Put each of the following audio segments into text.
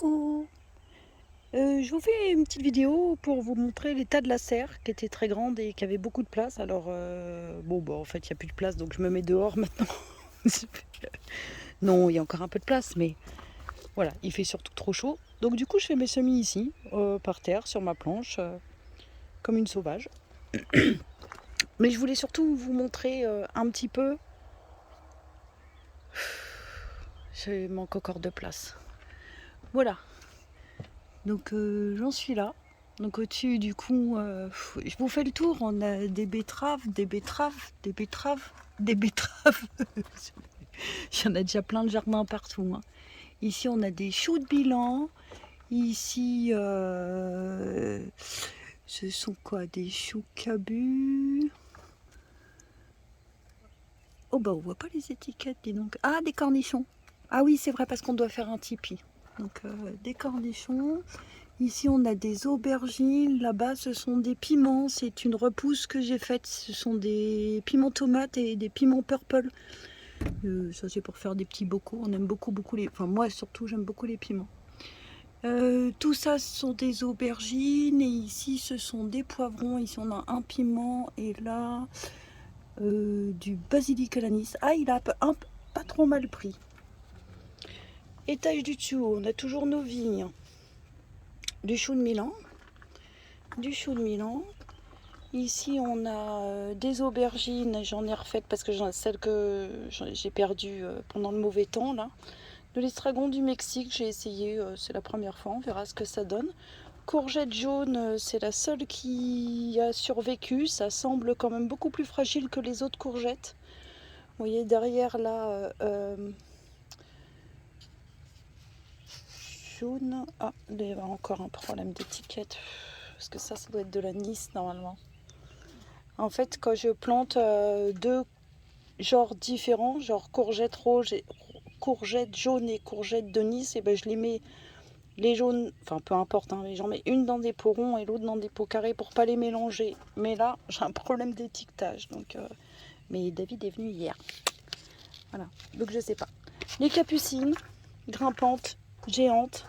Coucou! Je vous fais une petite vidéo pour vous montrer l'état de la serre qui était très grande et qui avait beaucoup de place. Alors, en fait, il n'y a plus de place donc je me mets dehors maintenant. Non, il y a encore un peu de place, mais voilà, il fait surtout trop chaud. Donc, du coup, je fais mes semis ici, par terre, sur ma planche, comme une sauvage. Mais je voulais surtout vous montrer un petit peu. Je manque encore de place. Voilà. Donc j'en suis là. Donc au-dessus du coup, je vous fais le tour. On a des betteraves, des betteraves, des betteraves, des betteraves. Il y en a déjà plein de jardins partout, hein. Ici on a des choux de bilan. Ici ce sont quoi? Des choux cabus. Oh bah on voit pas les étiquettes, dis donc. Ah, des cornichons. Ah oui, c'est vrai parce qu'on doit faire un tipi. Donc des cornichons. Ici, on a des aubergines. Là-bas, ce sont des piments. C'est une repousse que j'ai faite. Ce sont des piments tomates et des piments purple. Ça, c'est pour faire des petits bocaux. On aime beaucoup, beaucoup les... Enfin, moi, surtout, j'aime beaucoup les piments. Tout ça, ce sont des aubergines. Et ici, ce sont des poivrons. Ici, on a un piment. Et là, du basilic à l'anis. Ah, il a pas trop mal pris. Étage du dessous, on a toujours nos vignes. Du chou de Milan. Du chou de Milan. Ici, on a des aubergines. J'en ai refaites parce que celles que j'ai perdues pendant le mauvais temps, là. De l'estragon du Mexique, j'ai essayé. C'est la première fois. On verra ce que ça donne. Courgette jaune, c'est la seule qui a survécu. Ça semble quand même beaucoup plus fragile que les autres courgettes. Vous voyez derrière là, jaune. Ah, il y a encore un problème d'étiquette. Parce que ça doit être de l'anis normalement. En fait, quand je plante deux genres différents, genre courgette rouge, et, courgette jaune et courgette de Nice, et ben je les mets les jaunes, enfin peu importe, hein, mais j'en mets une dans des pots ronds et l'autre dans des pots carrés pour pas les mélanger. Mais là, j'ai un problème d'étiquetage, donc. Mais David est venu hier. Voilà, donc je sais pas. Les capucines, grimpantes, géantes.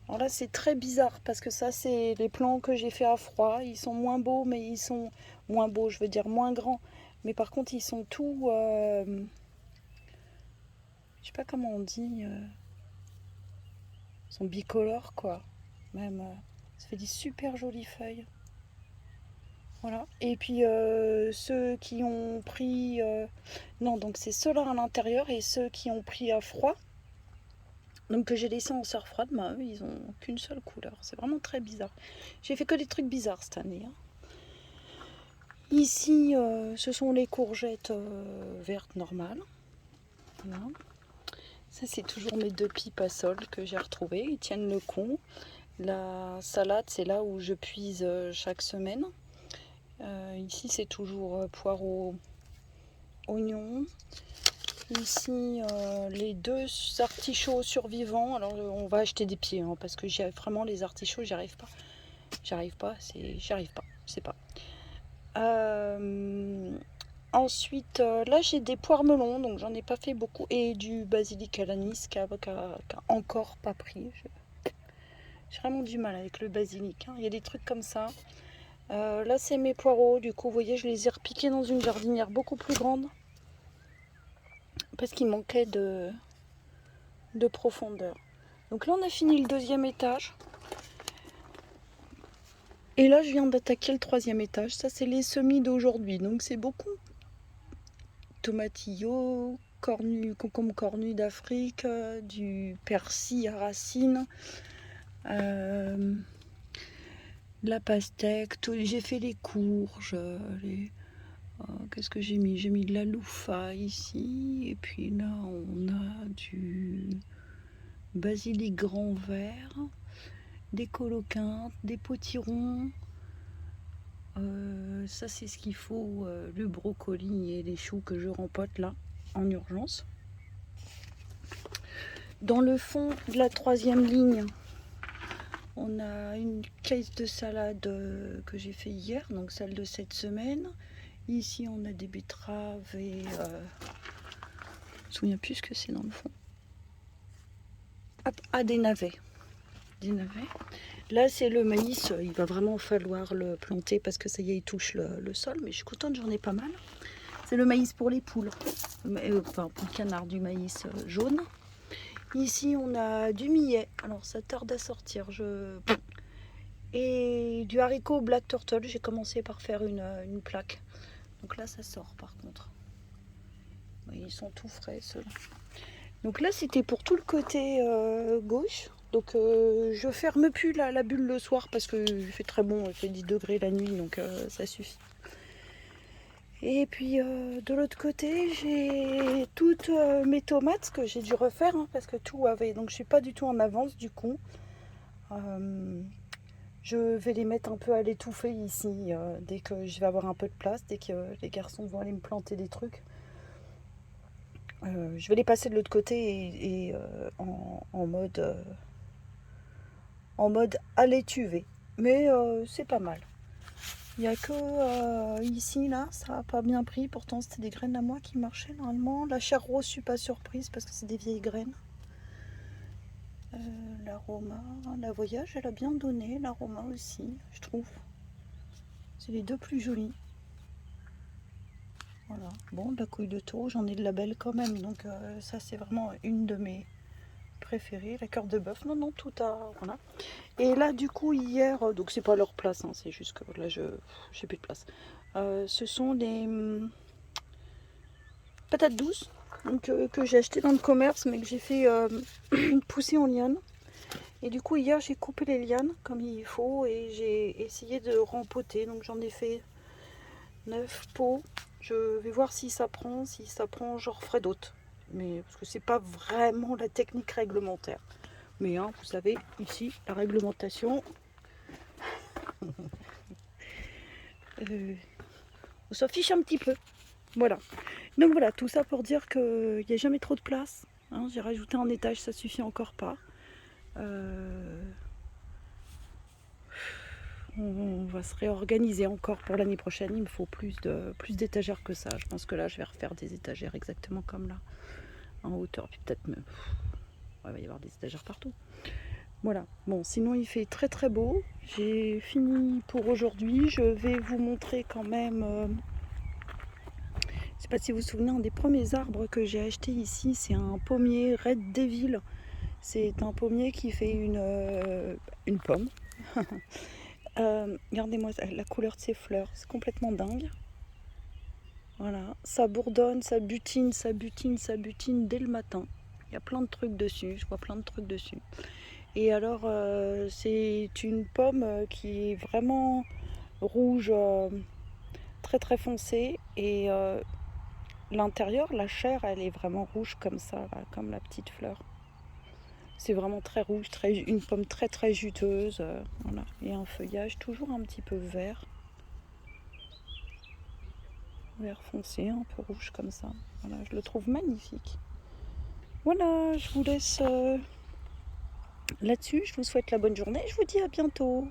Alors là, c'est très bizarre parce que ça, c'est les plants que j'ai fait à froid. Ils sont moins beaux, mais ils sont moins beaux, je veux dire moins grands. Mais par contre, ils sont tout. Je sais pas comment on dit. Ils sont bicolores, quoi. Même. Ça fait des super jolies feuilles. Voilà. Et puis ceux qui ont pris. Non, donc c'est ceux-là à l'intérieur et ceux qui ont pris à froid. Donc que j'ai laissé en serre froide, bah, eux, ils ont qu'une seule couleur. C'est vraiment très bizarre. J'ai fait que des trucs bizarres cette année, hein. Ici, ce sont les courgettes vertes normales. Voilà. Ça, c'est toujours mes deux pipes à sol que j'ai retrouvées. Ils tiennent le coup. La salade, c'est là où je puise chaque semaine. Ici, c'est toujours poireaux, oignons. Ici, les deux artichauts survivants. Alors, on va acheter des pieds, hein, parce que vraiment, les artichauts, j'y arrive pas. J'y arrive pas, je sais pas. Ensuite, là j'ai des poires melons, donc j'en ai pas fait beaucoup, et du basilic à l'anis qui a encore pas pris. J'ai vraiment du mal avec le basilic, hein. Il y a des trucs comme ça. Là c'est mes poireaux, du coup vous voyez je les ai repiqués dans une jardinière beaucoup plus grande parce qu'il manquait de profondeur. Donc là on a fini le deuxième étage. Et là je viens d'attaquer le troisième étage. Ça c'est les semis d'aujourd'hui, donc c'est beaucoup. Tomatillo, concombre cornu d'Afrique, du persil à racines, la pastèque, j'ai fait les courges, qu'est-ce que j'ai mis? J'ai mis de la loufa ici, et puis là on a du basilic grand vert, des coloquintes, des potirons. Ça c'est ce qu'il faut, le brocoli et les choux que je rempote là en urgence. Dans le fond de la troisième ligne, on a une caisse de salade que j'ai fait hier, donc celle de cette semaine. Ici, on a des betteraves et... je ne me souviens plus ce que c'est dans le fond. Hop, des navets. 19 mai. Là, c'est le maïs. Il va vraiment falloir le planter parce que ça y est, il touche le sol. Mais je suis contente, j'en ai pas mal. C'est le maïs pour les poules. Enfin, pour le canard, du maïs jaune. Ici, on a du millet. Alors, ça tarde à sortir. Et du haricot Black Turtle. J'ai commencé par faire une plaque. Donc là, ça sort par contre. Ils sont tout frais, ceux-là. Donc là, c'était pour tout le côté gauche. Donc je ferme plus la bulle le soir parce qu'il fait très bon, il fait 10 degrés la nuit, donc ça suffit. Et puis de l'autre côté, j'ai toutes mes tomates que j'ai dû refaire hein, parce que tout avait... Donc je suis pas du tout en avance du coup. Je vais les mettre un peu à l'étouffer ici dès que je vais avoir un peu de place, dès que les garçons vont aller me planter des trucs. Je vais les passer de l'autre côté et en mode à l'étuvée. Mais c'est pas mal. Il n'y a que ici, là, ça n'a pas bien pris. Pourtant, c'était des graines à moi qui marchaient normalement. La chair rose, je suis pas surprise parce que c'est des vieilles graines. L'aroma, la voyage, elle a bien donné. L'aroma aussi, je trouve. C'est les deux plus jolis. Voilà. Bon, la couille de taureau, j'en ai de la belle quand même. Donc ça, c'est vraiment une de mes préférées. La cœur de bœuf, non, tout a... Voilà. Et là, du coup, hier, donc c'est pas leur place, hein, c'est juste que là, j'ai plus de place. Ce sont des patates douces donc, que j'ai acheté dans le commerce, mais que j'ai fait pousser en liane. Et du coup, hier, j'ai coupé les lianes comme il faut et j'ai essayé de rempoter. Donc, j'en ai fait 9 pots. Je vais voir si ça prend, j'en referai d'autres. Mais parce que c'est pas vraiment la technique réglementaire. Mais hein, vous savez, ici, la réglementation, on s'en fiche un petit peu. Voilà. Donc voilà, tout ça pour dire qu'il n'y a jamais trop de place. Hein, j'ai rajouté un étage, ça suffit encore pas. On va se réorganiser encore pour l'année prochaine. Il me faut plus d'étagères que ça. Je pense que là, je vais refaire des étagères exactement comme là, en hauteur. Puis peut-être même... il va y avoir des étagères partout. Voilà. Bon, sinon il fait très très beau. J'ai fini pour aujourd'hui. Je vais vous montrer quand même... je ne sais pas si vous vous souvenez, un des premiers arbres que j'ai acheté ici, c'est un pommier Red Devil. C'est un pommier qui fait une pomme. Regardez-moi la couleur de ses fleurs, c'est complètement dingue. Voilà, ça bourdonne, ça butine, ça butine, ça butine dès le matin. Il y a plein de trucs dessus, je vois plein de trucs dessus. Et alors, c'est une pomme qui est vraiment rouge, très très foncée. Et l'intérieur, la chair, elle est vraiment rouge comme ça, là, comme la petite fleur. C'est vraiment très rouge, une pomme très très juteuse. Voilà. Et un feuillage toujours un petit peu vert. Vert foncé, un peu rouge comme ça. Voilà, je le trouve magnifique. Voilà, je vous laisse là-dessus. Je vous souhaite la bonne journée. Je vous dis à bientôt.